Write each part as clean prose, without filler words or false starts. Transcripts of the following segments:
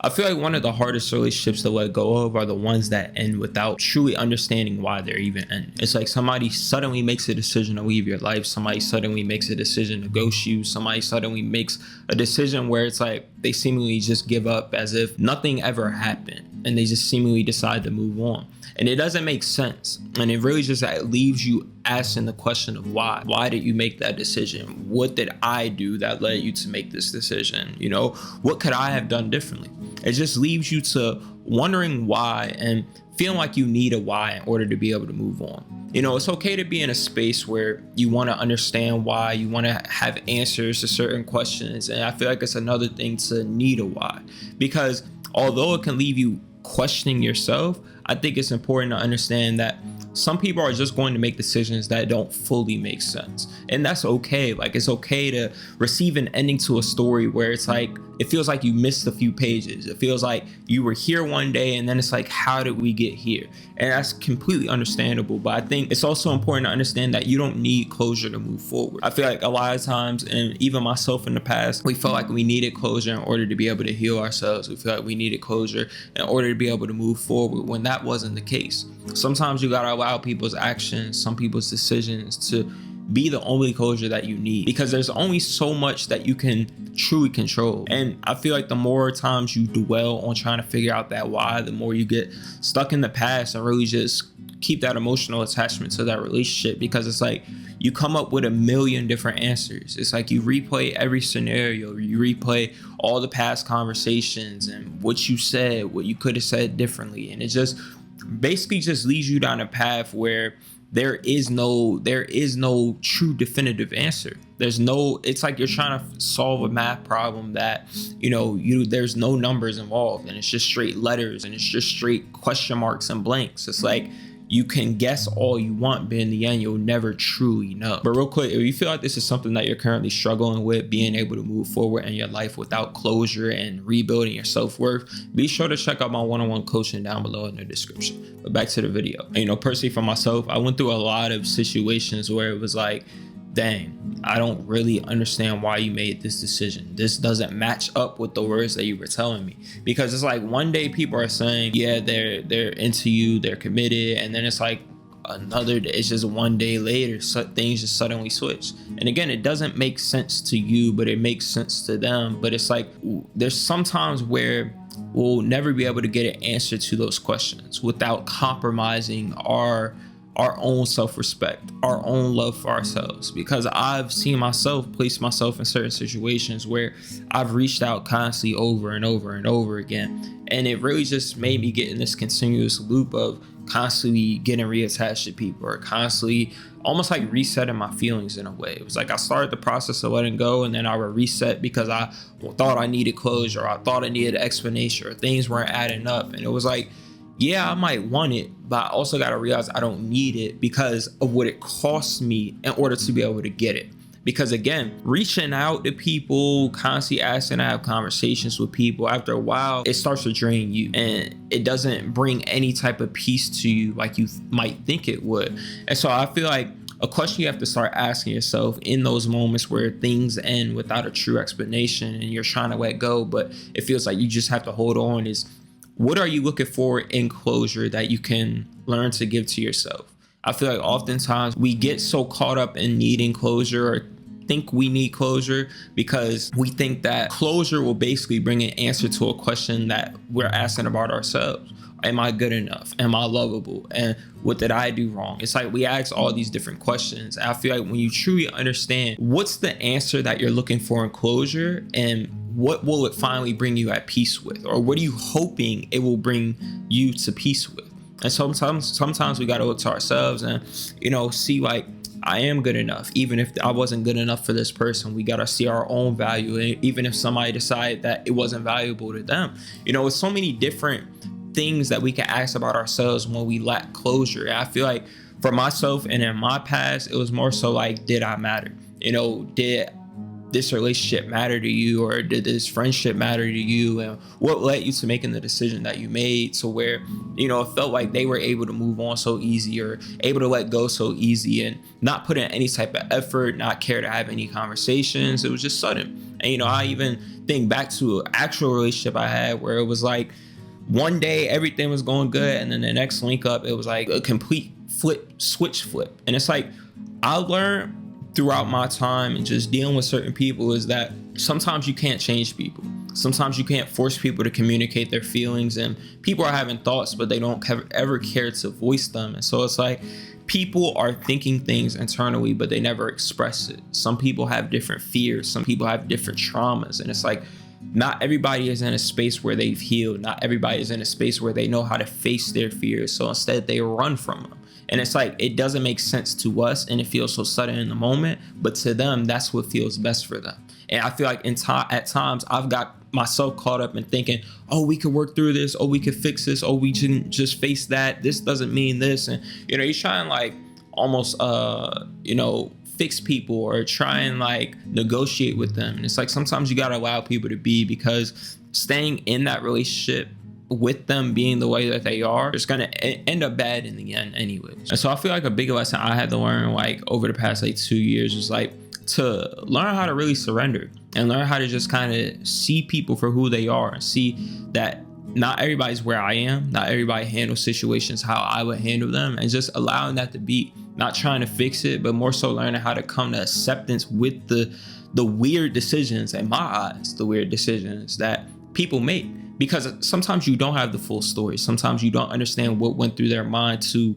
I feel like one of the hardest relationships to let go of are the ones that end without truly understanding why they're even end. It's like somebody suddenly makes a decision to leave your life. Somebody suddenly makes a decision to ghost you. Somebody suddenly makes a decision where it's like they seemingly just give up as if nothing ever happened and they just seemingly decide to move on. And it doesn't make sense. And it really just leaves you asking the question of why. Why did you make that decision? What did I do that led you to make this decision? You know, what could I have done differently? It just leaves you to wondering why and feeling like you need a why in order to be able to move on. You know, it's okay to be in a space where you want to understand why, you want to have answers to certain questions. And I feel like it's another thing to need a why, because although it can leave you questioning yourself, I think it's important to understand that some people are just going to make decisions that don't fully make sense. And that's okay. Like, it's okay to receive an ending to a story where it's like, it feels like you missed a few pages. It feels like you were here one day and then it's like, how did we get here? And that's completely understandable. But I think it's also important to understand that you don't need closure to move forward. I feel like a lot of times, and even myself in the past, we felt like we needed closure in order to be able to heal ourselves. We felt like we needed closure in order to be able to move forward, when that wasn't the case. Sometimes you gotta allow people's actions, some people's decisions to be the only closure that you need, because there's only so much that you can truly control. And I feel like the more times you dwell on trying to figure out that why, the more you get stuck in the past and really just keep that emotional attachment to that relationship, because it's like you come up with a million different answers. It's like you replay every scenario, you replay all the past conversations and what you said, what you could have said differently, and it just basically just leads you down a path where there is no true definitive answer. It's like you're trying to solve a math problem that, there's no numbers involved, and it's just straight letters and it's just straight question marks and blanks. It's like you can guess all you want, but in the end, you'll never truly know. But real quick, if you feel like this is something that you're currently struggling with, being able to move forward in your life without closure and rebuilding your self-worth, be sure to check out my one-on-one coaching down below in the description. But back to the video. Personally for myself, I went through a lot of situations where it was like, dang, I don't really understand why you made this decision. This doesn't match up with the words that you were telling me. Because it's like one day people are saying, yeah, they're into you, they're committed, and then it's like another day, it's just one day later, so things just suddenly switch. And again, it doesn't make sense to you, but it makes sense to them. But it's like there's sometimes where we'll never be able to get an answer to those questions without compromising our own self-respect, our own love for ourselves. Because I've seen myself place myself in certain situations where I've reached out constantly over and over and over again, and it really just made me get in this continuous loop of constantly getting reattached to people, or constantly almost like resetting my feelings in a way. It was like I started the process of letting go, and then I would reset because I thought I needed closure, or I thought I needed an explanation, or things weren't adding up. And it was like, yeah, I might want it, but I also got to realize I don't need it because of what it costs me in order to be able to get it. Because again, reaching out to people, constantly asking to have conversations with people, after a while, it starts to drain you, and it doesn't bring any type of peace to you like you might think it would. And so I feel like a question you have to start asking yourself in those moments where things end without a true explanation and you're trying to let go, but it feels like you just have to hold on, is what are you looking for in closure that you can learn to give to yourself? I feel like oftentimes we get so caught up in needing closure, or think we need closure, because we think that closure will basically bring an answer to a question that we're asking about ourselves. Am I good enough? Am I lovable? And what did I do wrong? It's like we ask all these different questions. I feel like when you truly understand what's the answer that you're looking for in closure, and what will it finally bring you at peace with, or what are you hoping it will bring you to peace with? And sometimes we got to look to ourselves and, see like, I am good enough. Even if I wasn't good enough for this person, we got to see our own value. Even if somebody decided that it wasn't valuable to them, it's so many different things that we can ask about ourselves when we lack closure. And I feel like for myself and in my past, it was more so like, did I matter? this relationship matter to you, or did this friendship matter to you, and what led you to making the decision that you made, to where, it felt like they were able to move on so easy, or able to let go so easy, and not put in any type of effort, not care to have any conversations. It was just sudden. And I even think back to an actual relationship I had where it was like one day everything was going good, and then the next link up it was like a complete switch flip. And it's like, I learned throughout my time and just dealing with certain people is that sometimes you can't change people. Sometimes you can't force people to communicate their feelings, and people are having thoughts, but they don't ever care to voice them. And so it's like, people are thinking things internally, but they never express it. Some people have different fears. Some people have different traumas. And it's like, not everybody is in a space where they've healed. Not everybody is in a space where they know how to face their fears. So instead they run from them. And it's like, it doesn't make sense to us, and it feels so sudden in the moment, but to them, that's what feels best for them. And I feel like at times I've got myself caught up in thinking, oh, we could work through this. Oh, we could fix this. Oh, we can just face that. This doesn't mean this. And, you try and like almost, fix people, or try and like negotiate with them. And it's like, sometimes you got to allow people to be, because staying in that relationship with them being the way that they are, it's gonna end up bad in the end anyways. And so I feel like a big lesson I had to learn like over the past like 2 years is like to learn how to really surrender, and learn how to just kind of see people for who they are, and see that not everybody's where I am, not everybody handles situations how I would handle them, and just allowing that to be, not trying to fix it, but more so learning how to come to acceptance with the weird decisions, in my eyes, the weird decisions that people make. Because sometimes you don't have the full story. Sometimes you don't understand what went through their mind to,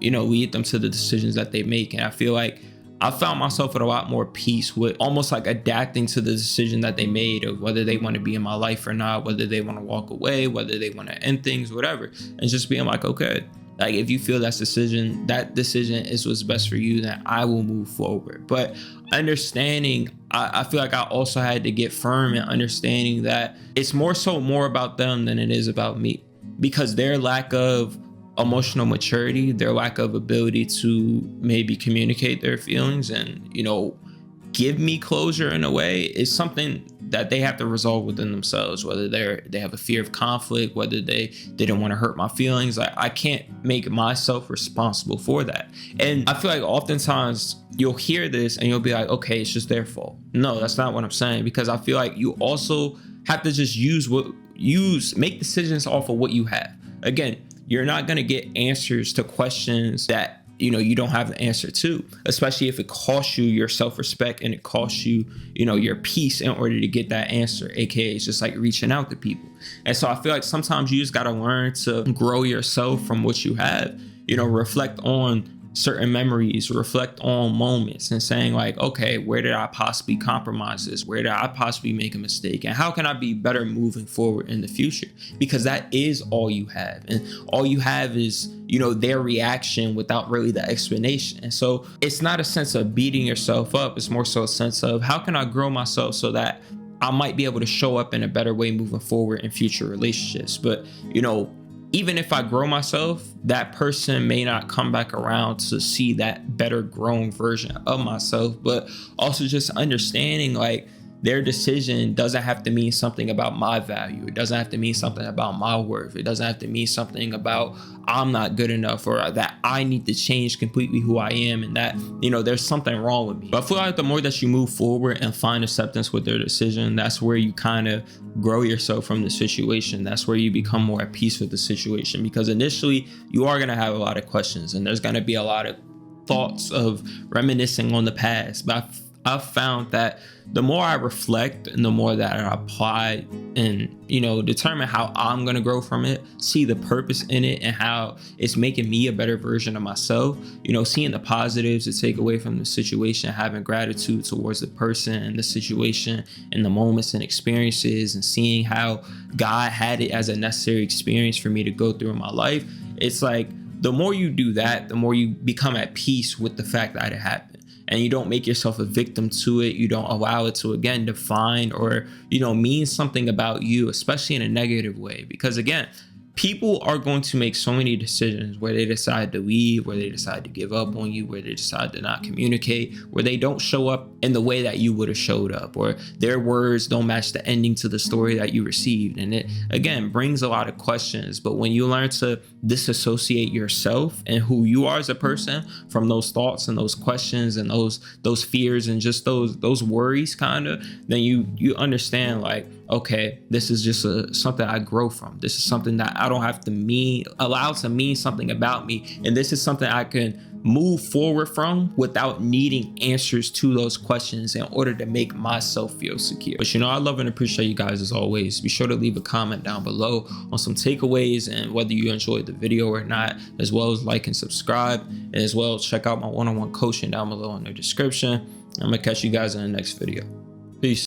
lead them to the decisions that they make. And I feel like I found myself at a lot more peace with almost like adapting to the decision that they made, of whether they want to be in my life or not, whether they want to walk away, whether they want to end things, whatever. And just being like, okay, like if you feel that decision is what's best for you, then I will move forward. But understanding, I feel like I also had to get firm in understanding that it's more about them than it is about me, because their lack of emotional maturity, their lack of ability to maybe communicate their feelings and, give me closure in a way, is something that they have to resolve within themselves, whether they have a fear of conflict, whether they didn't want to hurt my feelings. I can't make myself responsible for that. And I feel like oftentimes you'll hear this and you'll be like, okay, it's just their fault. No, that's not what I'm saying, because I feel like you also have to just make decisions off of what you have. Again, you're not going to get answers to questions that you don't have the answer to, especially if it costs you your self-respect and it costs you, your peace in order to get that answer, aka it's just like reaching out to people. And so I feel like sometimes you just got to learn to grow yourself from what you have, reflect on certain memories, reflect on moments, and saying like, okay, where did I possibly compromise this? Where did I possibly make a mistake? And how can I be better moving forward in the future? Because that is all you have. And all you have is, their reaction without really the explanation. And so it's not a sense of beating yourself up. It's more so a sense of, how can I grow myself so that I might be able to show up in a better way moving forward in future relationships? But, even if I grow myself, that person may not come back around to see that better grown version of myself. But also just understanding like their decision doesn't have to mean something about my value. It doesn't have to mean something about my worth. It doesn't have to mean something about I'm not good enough, or that I need to change completely who I am, and that, there's something wrong with me. But I feel like the more that you move forward and find acceptance with their decision, that's where you kind of grow yourself from the situation. That's where you become more at peace with the situation, because initially you are going to have a lot of questions, and there's going to be a lot of thoughts of reminiscing on the past. But I've found that the more I reflect and the more that I apply and, determine how I'm going to grow from it, see the purpose in it and how it's making me a better version of myself, seeing the positives to take away from the situation, having gratitude towards the person and the situation and the moments and experiences, and seeing how God had it as a necessary experience for me to go through in my life. It's like, the more you do that, the more you become at peace with the fact that it happened. And you don't make yourself a victim to it. You don't allow it to, again, define or, mean something about you, especially in a negative way. Because again, people are going to make so many decisions where they decide to leave, where they decide to give up on you, where they decide to not communicate, where they don't show up in the way that you would have showed up, or their words don't match the ending to the story that you received. And it, again, brings a lot of questions. But when you learn to disassociate yourself and who you are as a person from those thoughts and those questions and those fears and just those worries, kind of, then you understand, like, okay, this is just something I grow from. This is something that I don't have to allow to mean something about me. And this is something I can move forward from without needing answers to those questions in order to make myself feel secure. But I love and appreciate you guys as always. Be sure to leave a comment down below on some takeaways and whether you enjoyed the video or not, as well as like and subscribe, and as well check out my one-on-one coaching down below in the description. I'm gonna catch you guys in the next video. Peace.